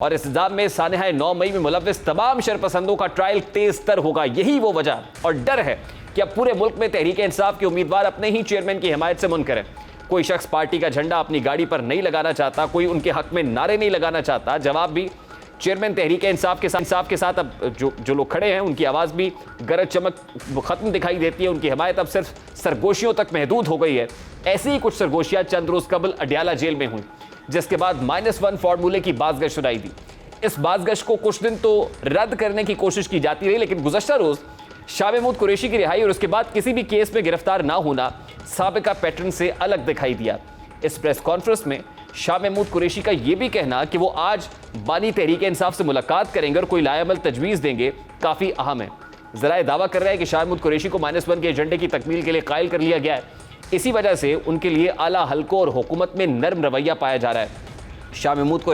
और इस इल्जाम में सानहा 9 मई में मुलव्विस तमाम शरपसंदों का ट्रायल तेज तर होगा। यही वो वजह और डर है कि अब पूरे मुल्क में तहरीक इंसाफ के उम्मीदवार अपने ही चेयरमैन की हिमायत से मुनकर है। कोई शख्स पार्टी का झंडा अपनी गाड़ी पर नहीं लगाना चाहता, कोई उनके हक में नारे नहीं लगाना चाहता। जवाब भी चेयरमैन तहरीक इंसाफ के साथ अब जो लोग खड़े हैं उनकी आवाज़ भी गरज चमक ख़त्म दिखाई देती है। उनकी हिमायत अब सिर्फ सरगोशियों तक महदूद हो गई है। ऐसी ही कुछ सरगोशियाँ चंद रोज़ कबल अडयाला जेल में हुई, जिसके बाद -1 फार्मूले की बाज़गश सुनाई दी। इस बाज़गश को कुछ दिन तो रद्द करने की कोशिश की जाती रही, लेकिन गुज़श्ता रोज़ शाह महमूद कुरैशी की रिहाई और उसके बाद किसी भी केस में गिरफ्तार ना होना साबिका पैटर्न से अलग दिखाई दिया। इस प्रेस कॉन्फ्रेंस में शाह महमूद कुरैशी का यह भी कहना कि वो आज बानी तहरीक इंसाफ से मुलाकात करेंगे और कोई लाएमल तजवीज़ देंगे काफ़ी अहम है। ज़राए दावा कर रहा है कि शाह महमूद कुरैशी को -1 के एजेंडे की तकमील के लिए कायल कर लिया गया है। इसी वजह से उनके लिए आला हल्कों और हुकूमत में नर्म रवैया पाया जा रहा है। शाह महमूद को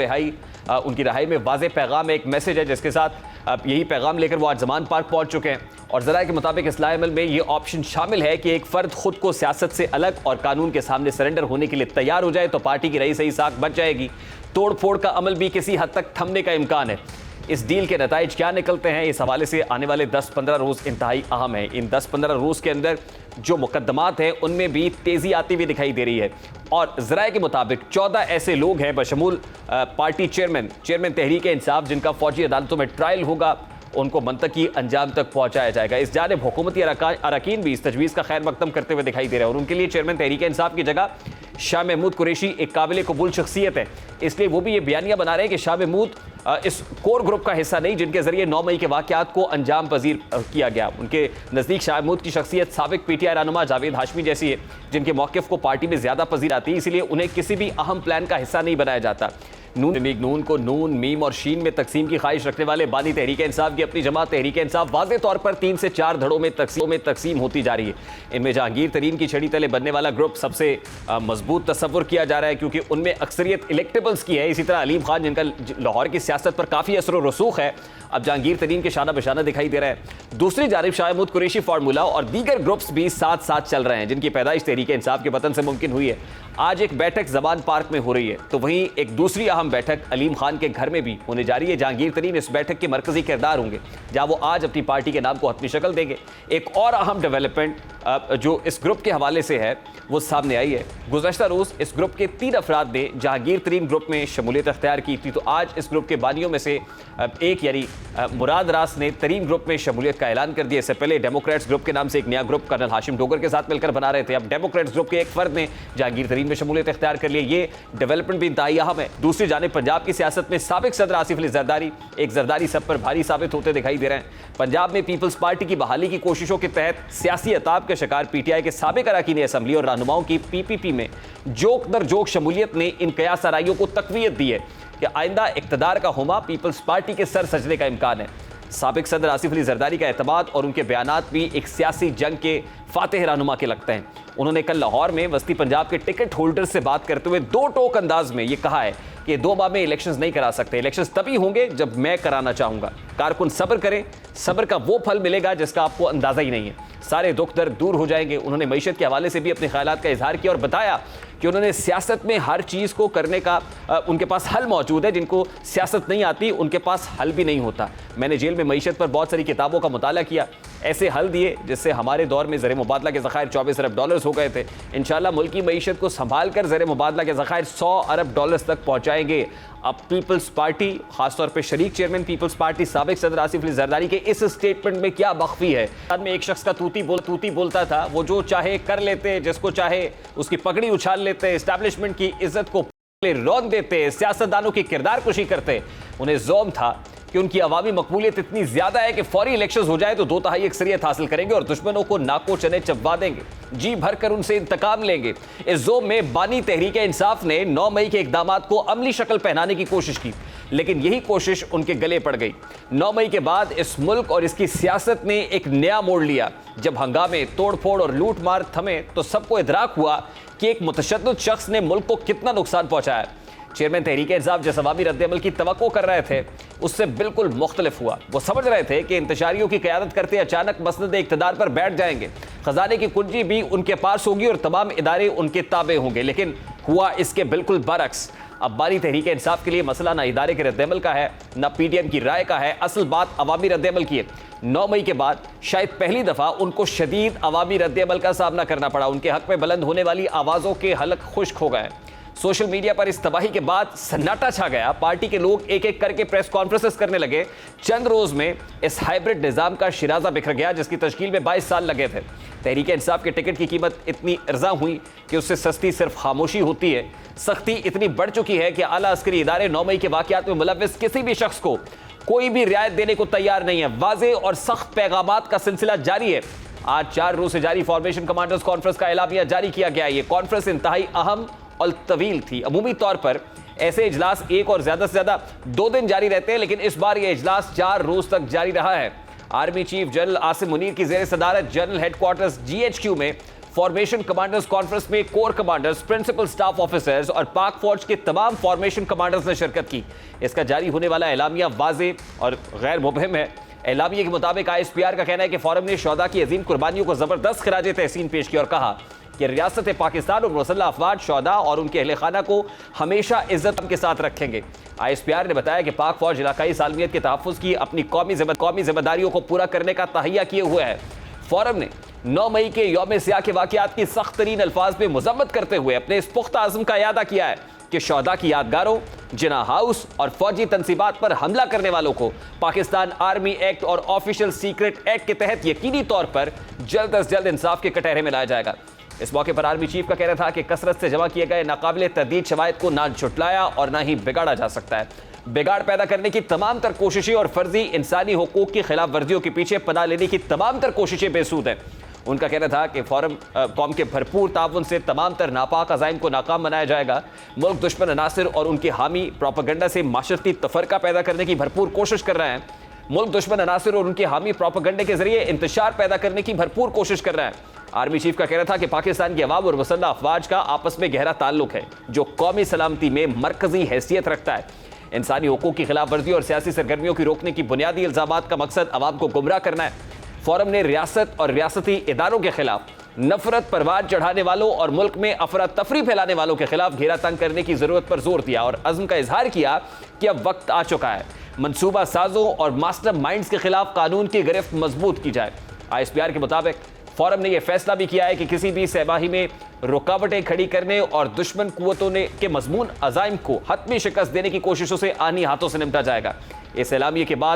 उनकी रिहाई में वाज़ेह पैगाम एक मैसेज है, जिसके साथ यही पैगाम लेकर वो आज ज़मान पार्क पहुंच चुके हैं। और ज़राए के मुताबिक इस लाएमल में ये ऑप्शन शामिल है कि एक फ़र्द खुद को सियासत से अलग और कानून के सामने सरेंडर होने के लिए तैयार हो जाए तो पार्टी की रही सही साख बच जाएगी। तोड़ फोड़ का अमल भी किसी हद तक थमने का इम्कान है। इस डील के नताइज क्या निकलते हैं, इस हवाले से आने वाले 10-15 रोज़ इंतहाई अहम है। इन 10-15 रोज़ के अंदर जो मुकदमात हैं उनमें भी तेज़ी आती हुई दिखाई दे रही है। और ज़राए के मुताबिक 14 ऐसे लोग हैं बशमूल पार्टी चेयरमैन तहरीक इंसाफ जिनका फ़ौजी अदालतों में ट्रायल होगा, उनको मंतकी अंजाम तक पहुंचाया जाएगा। इस जानिब हुकूमती अरकान भी इस तजवीज़ का खैर मकदम करते हुए दिखाई दे रहे हैं और उनके लिए चेयरमैन तहरीक इंसाफ की जगह शाह महमूद कुरैशी एक काबिल कबूल शख्सियत है। इसलिए वो भी ये बयानिया बना रहे हैं कि शाह महमूद इस कोर ग्रुप का हिस्सा नहीं जिनके जरिए 9 मई के वाक़यात को अंजाम पजीर किया गया। उनके नज़दीक शाह महमूद की शख्सियत साबिक PTI रहनुमा जावेद हाशमी जैसी है, जिनके मौक़िफ़ को पार्टी में ज़्यादा पजीर आती है, इसलिए उन्हें किसी भी अहम प्लान का हिस्सा नहीं बनाया जाता। नून को नून, मीम और शीन में तकसीम की ख्वाहिश रखने वाले बानी तहरीक इंसाफ की अपनी जमात तहरीक इंसाफ वाज़ेह तौर पर 3 से 4 धड़ों में तकसीम होती जा रही है। इनमें जहांगीर तरीन की छड़ी तले बनने वाला ग्रुप सबसे मजबूत तस्वुर किया जा रहा है, क्योंकि उनमें अक्सरियत इलेक्टेबल्स की है। इसी तरह अलीम खान, जिनका लाहौर की सियासत पर काफ़ी असर और रसूख है, अब जहांगीर तरीन के शाना बशाना दिखाई दे रहा है। दूसरी जानिब शाह महमूद कुरैशी फार्मूला और दीगर ग्रुप्स भी साथ साथ चल रहे हैं, जिनकी पैदाइश तहरीक इंसाफ के वतन से मुमकिन हुई है। आज एक बैठक ज़मान पार्क में हो रही है, तो वहीं एक दूसरी अहम बैठक अलीम खान के घर में भी होने जा रही है। जहांगीर तरीन इस बैठक के मरकजी किरदार होंगे, जहां वो आज अपनी पार्टी के नाम को हतमी शक्ल देंगे। एक और अहम डेवलपमेंट जो इस ग्रुप के हवाले से है वो सामने आई है। गुज़श्ता रोज़ इस ग्रुप के 3 अफराद ने जहांगीर तरीन ग्रुप में शमूलियत अख्तियार की थी, तो आज इस ग्रुप के बानियों में से एक यानी मुराद रास ने तरीन ग्रुप में शमूलियत का ऐलान कर दिया। इससे पहले डेमोक्रेट्स ग्रुप के नाम से एक नया ग्रुप कर्नल हाशिम डोगर के साथ मिलकर बना रहे थे, अब डेमोक्रेट्स ग्रुप के एक फर्द ने जहांगीर तरीन में शमूलियत अख्तियार कर लिया। ये डेवलपमेंट भी इंतहाई अहम है। दूसरी जानिब पंजाब की सियासत में साबिक सदर आसिफ अली जरदारी सब पर भारी साबित होते दिखाई दे रहे हैं। पंजाब में पीपल्स पार्टी की बहाली की कोशिशों के तहत सियासी अताब के शिकार PTI के साबिक अरकान असम्बली और रहनुमाओं की PPP में जोक दर जोक शमूलियत ने इन कयास आराइयों को तकवीत दी है कि आइंदा इक़्तिदार का हुमा पीपल्स पार्टी के सर सजने का इम्कान है। साबिक सदर आसिफ अली जरदारी का एतमाद और उनके बयानात भी एक सियासी जंग के फातेह रहनुमा के लगते हैं। उन्होंने कल लाहौर में वस्ती पंजाब के टिकट होल्डर से बात करते हुए 2 टोक अंदाज में ये कहा है कि 2 माह में इलेक्शंस नहीं करा सकते, इलेक्शंस तभी होंगे जब मैं कराना चाहूँगा। कारकुन सब्र करें, सब्र का वो फल मिलेगा जिसका आपको अंदाज़ा ही नहीं है, सारे दुख दर्द दूर हो जाएंगे। उन्होंने मईशत के हवाले से भी अपने ख्यालात का इजहार किया और बताया कि उन्होंने सियासत में हर चीज़ को करने का उनके पास हल मौजूद है। जिनको सियासत नहीं आती उनके पास हल भी नहीं होता। मैंने जेल में मईशत पर बहुत सारी किताबों का मुताला किया, ऐसे हल दिए जिससे हमारे दौर में ज़र मुबादला के ज़खायर $24 अरब हो गए थे। इंशाल्लाह मुल्क की मईशत को संभाल कर ज़र मुबादला के ज़खायर $100 अरब तक पहुँचाएंगे। अब पीपल्स पार्टी, खासतौर पर शरीक चेयरमैन पीपल्स पार्टी साबिक सदर आसिफ अली जरदारी के इस स्टेटमेंट में क्या मख्फी है? बाद में एक शख्स का तूती बोलता था, वो जो चाहे कर लेते, जिसको चाहे उसकी पगड़ी उछाल लेते, एस्टैब्लिशमेंट की इज्जत को रौंद देते, सियासतदानों की किरदार कुशी करते। उन्हें ज़ौम था कि उनकी अवामी मकबूलियत इतनी ज़्यादा है कि फौरी इलेक्शंस हो जाए तो 2/3 अक्सरियत हासिल करेंगे और दुश्मनों को नाको चने चबवा देंगे, जी भर कर उनसे इंतकाम लेंगे। इस ज़ोम में बानी तहरीक इंसाफ ने 9 मई के इक़दामात को अमली शक्ल पहनाने की कोशिश की, लेकिन यही कोशिश उनके गले पड़ गई। 9 मई के बाद इस मुल्क और इसकी सियासत ने एक नया मोड़ लिया। जब हंगामे, तोड़ फोड़ और लूट मार थमे तो सबको इदराक हुआ कि एक मुतशद्दिद शख्स ने मुल्क को कितना नुकसान पहुंचाया। चेयरमैन तहरीक इंसाफ जिस अवामी रद्द-ए-अमल की तवक्को कर रहे थे उससे बिल्कुल मुख्तलिफ हुआ। वो समझ रहे थे कि इंतशारियों की क़यादत करते अचानक मसनद इक़्तिदार पर बैठ जाएंगे, खजाने की कुंजी भी उनके पास होगी और तमाम इदारे उनके ताबे होंगे। लेकिन हुआ इसके बिल्कुल बरक्स। अब्बानी तहरीक इंसाफ के लिए मसला ना इदारे के रद्दअमल का है, ना पीडीएम की राय का है, असल बात अवामी रद्दअमल की है। 9 मई के बाद शायद पहली दफा उनको शदीद अवामी रद्दअमल का सामना करना पड़ा। उनके हक में बुलंद होने वाली आवाजों के हलक खुश्क हो गए। सोशल मीडिया पर इस तबाही के बाद सन्नाटा छा गया। पार्टी के लोग एक एक करके प्रेस कॉन्फ्रेंसेस करने लगे। चंद रोज में इस हाइब्रिड निजाम का शिराजा बिखर गया, जिसकी तश्कील में 22 साल लगे थे। तहरीक इंसाफ के टिकट की कीमत इतनी अर्जा हुई कि उससे सस्ती सिर्फ खामोशी होती है। सख्ती इतनी बढ़ चुकी है कि आला अस्करी इदारे 9 मई के वाकयात में मुलव्विस किसी भी शख्स को कोई भी रियायत देने को तैयार नहीं है। वाज़े और सख्त पैगामात का सिलसिला जारी है। आज 4 रोज से जारी फॉर्मेशन कमांडर्स कॉन्फ्रेंस का एलामिया जारी किया गया। ये कॉन्फ्रेंस इंतहाई अहम और तवील थी। अमूमी तौर पर ऐसे इजलास एक और ज्यादा से ज्यादा 2 दिन जारी रहते हैं, लेकिन इस बार यह इजलास 4 रोज तक जारी रहा है। Army chief general Asim Munir की जेर सदारत जनरल हेडक्वार्टर्स GHQ में फॉर्मेशन कमांडर्स कॉन्फ्रेंस में core commanders, principal staff officers और पाक फौज के तमाम फॉर्मेशन कमांडर्स ने शिरकत की। इसका जारी होने वाला एलामिया वाज़े और गैर मुबहम है। एलामिया के मुताबिक ISPR का कहना है कि फोरम ने शोहदा की अजीम कुर्बानियों को जबरदस्त खराज तहसीन पेश किया और कहा कि रियासत पाकिस्तान और मुसल्लह अफवाज शोहदा और उनके अहले खाना को हमेशा इज्जत के साथ रखेंगे। ISPR ने बताया कि पाक फौज इलाकाई सालमियत के तहफ़्फ़ुज़ की अपनी कौमी जिम्मेदारियों को पूरा करने का तहैया किए हुए है। फोरम ने 9 मई के यौम सियाह के वाक़यात की सख्त तरीन अल्फाज में मज़म्मत करते हुए अपने इस पुख्ता अज़्म का इयादा किया है कि शोहदा की यादगारों, जिना हाउस और फौजी तंसीबात पर हमला करने वालों को पाकिस्तान आर्मी एक्ट और ऑफिशियल सीक्रेट एक्ट के तहत यकीनी तौर पर जल्द अज जल्द इंसाफ के कटहरे में लाया जाएगा। इस मौके पर आर्मी चीफ का कहना था कि कसरत से जमा किए गए नाकाबिले तरदीद शवाहिद को ना झुटलाया और ना ही बिगाड़ा जा सकता है। बिगाड़ पैदा करने की तमाम तर कोशिशें और फर्जी इंसानी हुकूक की खिलाफ वर्जियों के पीछे पनाह लेने की तमाम तर कोशिशें बेसूद हैं। उनका कहना था कि फोरम कौम के भरपूर ताउन से तमाम तर नापाक अज़ाइम को नाकाम बनाया जाएगा। मुल्क दुश्मन अनासिर और उनके हामी प्रोपेगेंडा से माशरती तफरका पैदा करने की भरपूर कोशिश कर रहे हैं। मुल्क दुश्मन अनासिर और उनके हामी प्रोपेगेंडे के जरिए इंतशार पैदा करने की भरपूर कोशिश कर रहा है। आर्मी चीफ का कहना था कि पाकिस्तान की अवाम और मुसल्लह अफवाज का आपस में गहरा ताल्लुक है, जो कौमी सलामती में मरकजी हैसियत रखता है। इंसानी हुकूक की खिलाफ वर्जी और सियासी सरगर्मियों की रोकने की बुनियादी इल्जामात का मकसद अवाम को गुमराह करना है। फोरम ने रियासत और रियासती इदारों के खिलाफ नफरत परवाज चढ़ाने वालों और मुल्क में अफरा तफरी फैलाने वालों के खिलाफ घेरा तंग करने की जरूरत पर जोर दिया और अज़्म का इजहार किया कि अब वक्त आ चुका है मनसूबा साजों और मास्टर माइंड्स के खिलाफ कानून की गिरफ्त मजबूत की जाए। ISPR के मुताबिक फोरम ने यह फैसला भी किया है कि किसी भी सहबाही में रुकावटें खड़ी करने और दुश्मन कुव्वतों के मजमून अज़ाइम को हतमी शिकस्त देने की कोशिशों से आनी हाथों से निपटा जाएगा। इस एलामिये के बाद